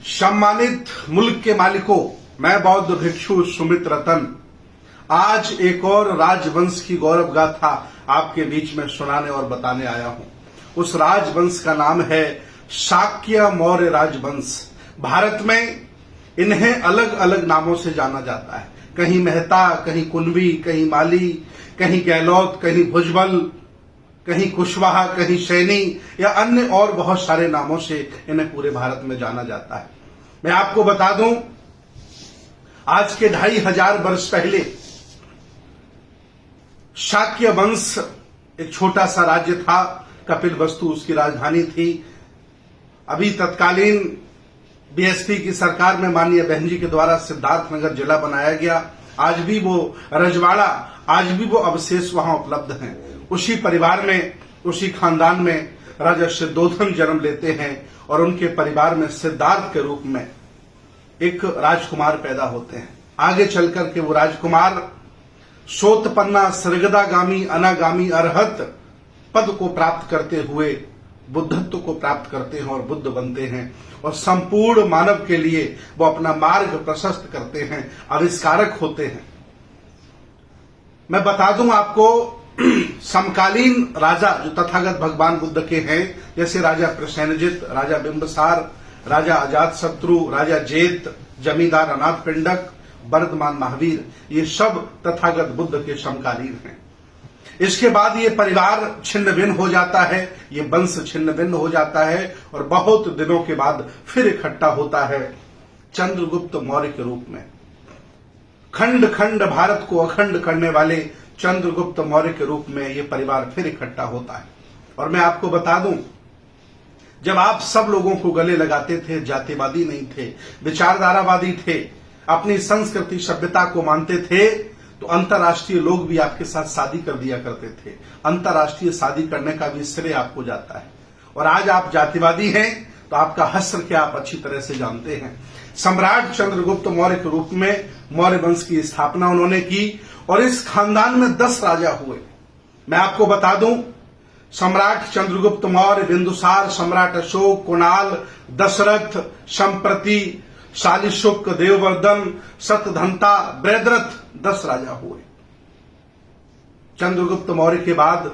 सम्मानित मुल्क के मालिकों, मैं बौद्ध भिक्षु सुमित रतन आज एक और राजवंश की गौरव गाथा आपके बीच में सुनाने और बताने आया हूं। उस राजवंश का नाम है शाक्य मौर्य राजवंश। भारत में इन्हें अलग अलग नामों से जाना जाता है। कहीं मेहता, कहीं कुनबी, कहीं माली, कहीं गहलोत, कहीं भुजबल, कहीं कुशवाहा, कहीं सैनी या अन्य और बहुत सारे नामों से इन्हें पूरे भारत में जाना जाता है। मैं आपको बता दूं, आज के 2500 वर्ष पहले शाक्य वंश एक छोटा सा राज्य था। कपिलवस्तु उसकी राजधानी थी। अभी तत्कालीन बीएसपी की सरकार में माननीय बहन जी के द्वारा सिद्धार्थनगर जिला बनाया गया। आज भी वो रजवाड़ा, आज भी वो अवशेष वहां उपलब्ध हैं। उसी परिवार में, उसी खानदान में राजा सिद्धोधन जन्म लेते हैं और उनके परिवार में सिद्धार्थ के रूप में एक राजकुमार पैदा होते हैं। आगे चलकर के वो राजकुमार सोतपन्ना सृगदागामी अनागामी अरहत पद को प्राप्त करते हुए बुद्धत्व को प्राप्त करते हैं और बुद्ध बनते हैं और संपूर्ण मानव के लिए वो अपना मार्ग प्रशस्त करते हैं, आविष्कारक होते हैं। मैं बता दूं आपको, समकालीन राजा जो तथागत भगवान बुद्ध के हैं, जैसे राजा प्रसेनजित, राजा बिंबसार, राजा अजातशत्रु, राजा जेत, जमींदार अनाथ पिंडक, वर्धमान महावीर, ये सब तथागत बुद्ध के समकालीन हैं। इसके बाद ये परिवार छिन्न भिन्न हो जाता है, ये वंश छिन्न भिन्न हो जाता है और बहुत दिनों के बाद फिर इकट्ठा होता है चंद्रगुप्त मौर्य के रूप में। खंड खंड भारत को अखंड करने वाले चंद्रगुप्त मौर्य के रूप में ये परिवार फिर इकट्ठा होता है। और मैं आपको बता दूं, जब आप सब लोगों को गले लगाते थे, जातिवादी नहीं थे, विचारधारावादी थे, अपनी संस्कृति सभ्यता को मानते थे, तो अंतर्राष्ट्रीय लोग भी आपके साथ शादी कर दिया करते थे। अंतर्राष्ट्रीय शादी करने का भी श्रेय आपको जाता है। और आज आप जातिवादी हैं तो आपका हश्र क्या आप अच्छी तरह से जानते हैं। सम्राट चंद्रगुप्त मौर्य के रूप में मौर्य वंश की स्थापना उन्होंने की और इस खानदान में 10 राजा हुए। मैं आपको बता दूं, सम्राट चंद्रगुप्त मौर्य, बिंदुसार, सम्राट अशोक, कुणाल, दशरथ, संप्रति, शालिशुक, देववर्धन, सतधंता, बृहद्रथ, 10 राजा हुए। चंद्रगुप्त मौर्य के बाद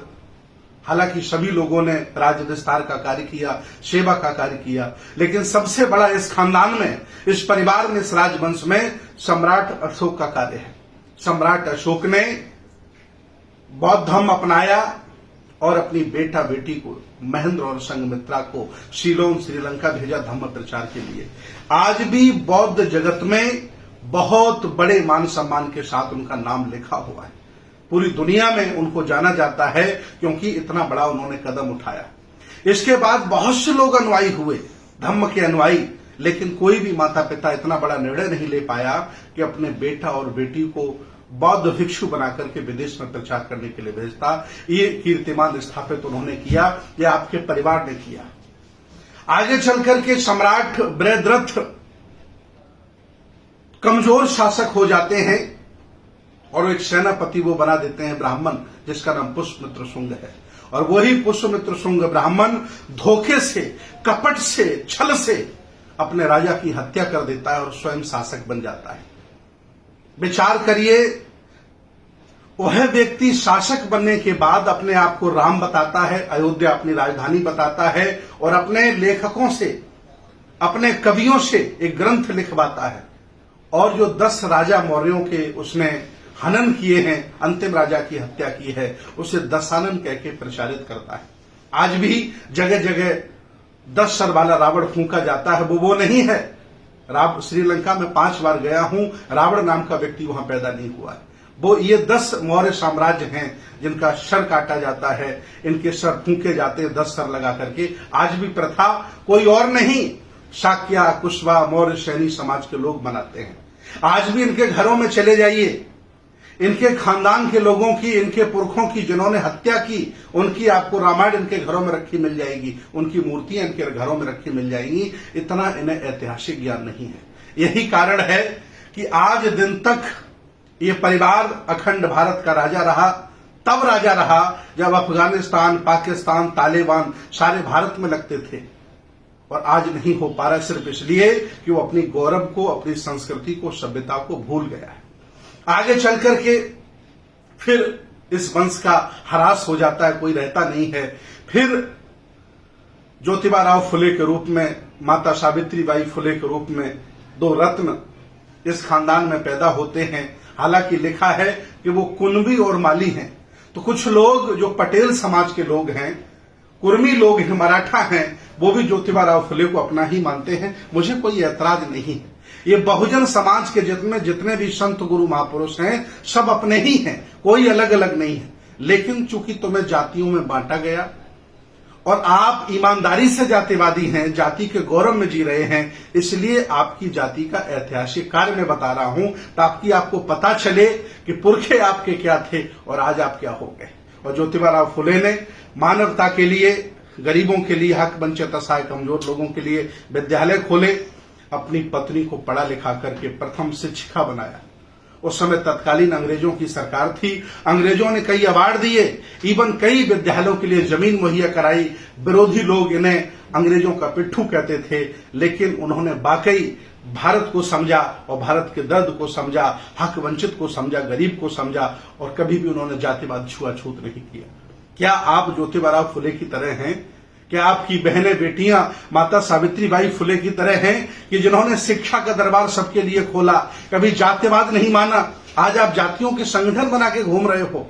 हालांकि सभी लोगों ने राज्य विस्तार का कार्य किया, सेवा का कार्य किया, लेकिन सबसे बड़ा इस खानदान में, इस परिवार में, इस राजवंश में सम्राट अशोक का कार्य है। सम्राट अशोक ने बौद्ध धर्म अपनाया और अपनी बेटा बेटी को, महेंद्र और संघमित्रा को शिलोंग श्रीलंका भेजा धर्म प्रचार के लिए। आज भी बौद्ध जगत में बहुत बड़े मान सम्मान के साथ उनका नाम लिखा हुआ है। पूरी दुनिया में उनको जाना जाता है क्योंकि इतना बड़ा उन्होंने कदम उठाया। इसके बाद बहुत से लोग अनुयायी हुए, धम्म के अनुयायी, लेकिन कोई भी माता पिता इतना बड़ा निर्णय नहीं ले पाया कि अपने बेटा और बेटी को बौद्ध भिक्षु बनाकर के विदेश में प्रचार करने के लिए भेजता। ये कीर्तिमान स्थापित उन्होंने किया, यह आपके परिवार ने किया। आगे चलकर के सम्राट बृहद्रथ कमजोर शासक हो जाते हैं और एक सेनापति वो बना देते हैं ब्राह्मण, जिसका नाम पुष्यमित्र शुंग है। और वही पुष्यमित्र शुंग ब्राह्मण धोखे से, कपट से, छल से अपने राजा की हत्या कर देता है और स्वयं शासक बन जाता है। विचार करिए, वह व्यक्ति शासक बनने के बाद अपने आप को राम बताता है, अयोध्या अपनी राजधानी बताता है और अपने लेखकों से, अपने कवियों से एक ग्रंथ लिखवाता है। और जो 10 राजा मौर्यों के उसने हनन किए हैं, अंतिम राजा की हत्या की है, उसे दशानन कह के प्रचारित करता है। आज भी जगह जगह 10 सर वाला रावण फूंका जाता है, वो नहीं है। श्रीलंका में 5 बार गया हूं, रावण नाम का व्यक्ति वहां पैदा नहीं हुआ है। वो ये 10 मौर्य साम्राज्य हैं जिनका सर काटा जाता है, इनके सर फूंके जाते हैं 10 सर लगा करके। आज भी प्रथा कोई और नहीं, शाक्य, कुशवा, मौर्य सैनी समाज के लोग बनाते हैं। आज भी इनके घरों में चले जाइए, इनके खानदान के लोगों की, इनके पुरखों की जिन्होंने हत्या की, उनकी आपको रामायण इनके घरों में रखी मिल जाएगी, उनकी मूर्तियां इनके घरों में रखी मिल जाएंगी। इतना इन्हें ऐतिहासिक ज्ञान नहीं है। यही कारण है कि आज दिन तक ये परिवार अखंड भारत का राजा रहा। तब राजा रहा जब अफगानिस्तान, पाकिस्तान, तालिबान सारे भारत में लगते थे और आज नहीं हो पा रहा है सिर्फ इसलिए कि वो अपनी गौरव को, अपनी संस्कृति को, सभ्यता को भूल गया है। आगे चल करके फिर इस वंश का ह्रास हो जाता है, कोई रहता नहीं है। फिर ज्योतिबा फुले के रूप में, माता सावित्रीबाई फुले के रूप में दो रत्न इस खानदान में पैदा होते हैं। हालांकि लिखा है कि वो कुणबी और माली हैं। तो कुछ लोग जो पटेल समाज के लोग हैं, कुर्मी लोग हैं, मराठा हैं, वो भी ज्योतिबा फुले को अपना ही मानते हैं। मुझे कोई ऐतराज नहीं है। ये बहुजन समाज के जितने भी संत गुरु महापुरुष हैं, सब अपने ही हैं, कोई अलग अलग नहीं है। लेकिन चूंकि तुम्हें जातियों में बांटा गया और आप ईमानदारी से जातिवादी हैं, जाति के गौरव में जी रहे हैं, इसलिए आपकी जाति का ऐतिहासिक कार्य मैं बता रहा हूं ताकि आपको पता चले कि पुरखे आपके क्या थे और आज आप क्या हो गए। और ज्योतिबा फुले ने मानवता के लिए, गरीबों के लिए, हक वंचित असहाय कमजोर लोगों के लिए विद्यालय खोले, अपनी पत्नी को पढ़ा लिखा करके प्रथम शिक्षिका बनाया। उस समय तत्कालीन अंग्रेजों की सरकार थी। अंग्रेजों ने कई अवार्ड दिए, इवन कई विद्यालयों के लिए जमीन मुहैया कराई। विरोधी लोग इन्हें अंग्रेजों का पिट्ठू कहते थे, लेकिन उन्होंने वाकई भारत को समझा और भारत के दर्द को समझा, हक वंचित को समझा, गरीब को समझा, और कभी भी उन्होंने जातिवाद छुआछूत नहीं किया। क्या आप ज्योतिबा फुले की तरह हैं? क्या आपकी बहनें, बेटियां माता सावित्रीबाई फुले की तरह हैं कि जिन्होंने शिक्षा का दरबार सबके लिए खोला, कभी जातिवाद नहीं माना? आज आप जातियों के संगठन बना के घूम रहे हो।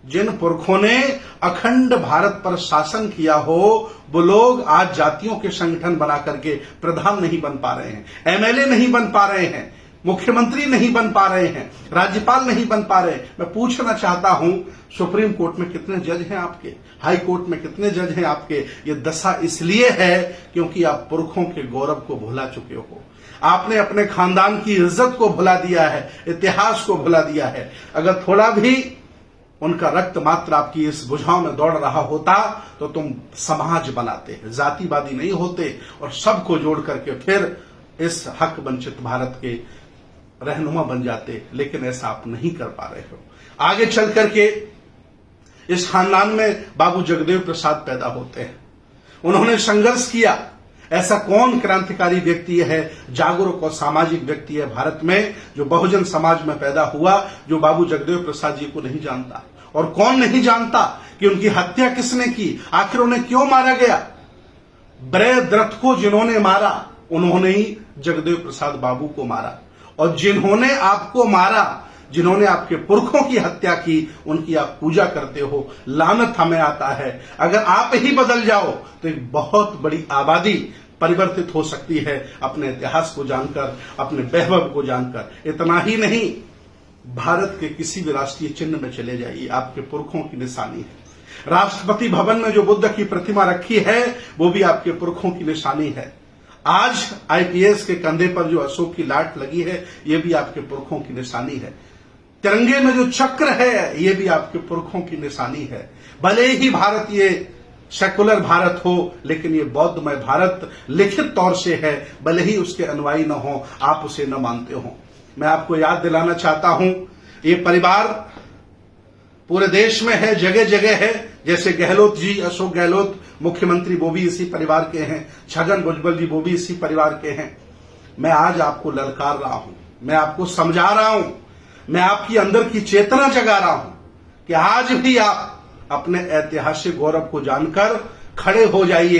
जिन पुरखों ने अखंड भारत पर शासन किया हो, वो लोग आज जातियों के संगठन बना करके प्रधान नहीं बन पा रहे हैं, एमएलए नहीं बन पा रहे हैं, मुख्यमंत्री नहीं बन पा रहे हैं, राज्यपाल नहीं बन पा रहे। मैं पूछना चाहता हूं, सुप्रीम कोर्ट में कितने जज हैं आपके? हाई कोर्ट में कितने जज हैं आपके? ये दशा इसलिए है क्योंकि आप पुरखों के गौरव को भुला चुके हो। आपने अपने खानदान की इज्जत को भुला दिया है, इतिहास को भुला दिया है। अगर थोड़ा भी उनका रक्त मात्र आपकी इस भुजाओं में दौड़ रहा होता तो तुम समाज बनाते, जातिवादी नहीं होते और सबको जोड़ करके फिर इस हक वंचित भारत के रहनुमा बन जाते। लेकिन ऐसा आप नहीं कर पा रहे हो। आगे चल करके इस खानदान में बाबू जगदेव प्रसाद पैदा होते हैं। उन्होंने संघर्ष किया। ऐसा कौन क्रांतिकारी व्यक्ति है, जागरूक और सामाजिक व्यक्ति है भारत में जो बहुजन समाज में पैदा हुआ, जो बाबू जगदेव प्रसाद जी को नहीं जानता? और कौन नहीं जानता कि उनकी हत्या किसने की, आखिर उन्हें क्यों मारा गया? ब्रयद्रथ को जिन्होंने मारा, उन्होंने ही जगदेव प्रसाद बाबू को मारा। और जिन्होंने आपको मारा, जिन्होंने आपके पुरखों की हत्या की, उनकी आप पूजा करते हो। लानत हमें आता है। अगर आप ही बदल जाओ तो एक बहुत बड़ी आबादी परिवर्तित हो सकती है अपने इतिहास को जानकर, अपने वैभव को जानकर। इतना ही नहीं, भारत के किसी भी राष्ट्रीय चिन्ह में चले जाइए, आपके पुरखों की निशानी है। राष्ट्रपति भवन में जो बुद्ध की प्रतिमा रखी है, वो भी आपके पुरखों की निशानी है। आज आईपीएस के कंधे पर जो अशोक की लाट लगी है, ये भी आपके पुरखों की निशानी है। तिरंगे में जो चक्र है, ये भी आपके पुरखों की निशानी है। भले ही भारत ये सेकुलर भारत हो, लेकिन ये बौद्धमय भारत लिखित तौर से है। भले ही उसके अनुयायी न हो, आप उसे न मानते हो। मैं आपको याद दिलाना चाहता हूं, ये परिवार पूरे देश में है, जगह जगह है। जैसे गहलोत जी, अशोक गहलोत मुख्यमंत्री, वो भी इसी परिवार के हैं। छगन भुजबल जी, वो भी इसी परिवार के हैं। मैं आज आपको ललकार रहा हूं, मैं आपको समझा रहा हूं, मैं आपकी अंदर की चेतना जगा रहा हूं कि आज भी आप अपने ऐतिहासिक गौरव को जानकर खड़े हो जाइए,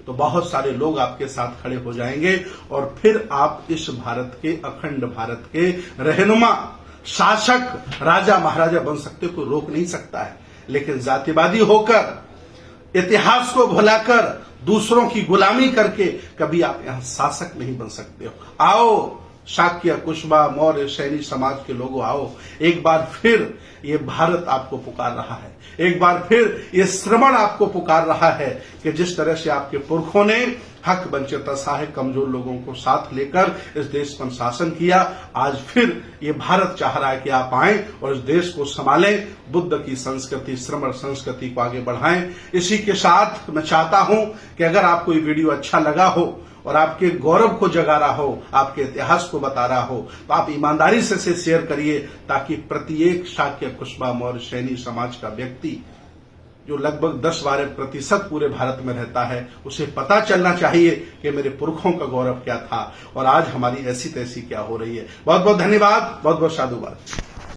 तो बहुत सारे लोग आपके साथ खड़े हो जाएंगे और फिर आप इस भारत के, अखंड भारत के रहनुमा, शासक, राजा महाराजा बन सकते। कोई रोक नहीं सकता है। लेकिन जातिवादी होकर, इतिहास को भुलाकर, दूसरों की गुलामी करके कभी आप यहां शासक नहीं बन सकते हो। आओ शाक्य, कुशवा, मौर्य, सैनी समाज के लोगों, आओ। एक बार फिर ये भारत आपको पुकार रहा है। एक बार फिर ये श्रवण आपको पुकार रहा है कि जिस तरह से आपके पुरखों ने हक वंचित असहाय कमजोर लोगों को साथ लेकर इस देश पर शासन किया, आज फिर ये भारत चाह रहा है कि आप आएं और इस देश को संभालें, बुद्ध की संस्कृति, श्रमण संस्कृति को आगे बढ़ाएं। इसी के साथ मैं चाहता हूं कि अगर आपको ये वीडियो अच्छा लगा हो और आपके गौरव को जगा रहा हो, आपके इतिहास को बता रहा हो, तो आप ईमानदारी से इसे शेयर करिए ताकि प्रत्येक शाक्य, कुशवा, मौर्य, सैनी समाज का व्यक्ति जो लगभग 10-12% पूरे भारत में रहता है, उसे पता चलना चाहिए कि मेरे पुरखों का गौरव क्या था और आज हमारी ऐसी तैसी क्या हो रही है। बहुत बहुत धन्यवाद, बहुत बहुत साधुवाद।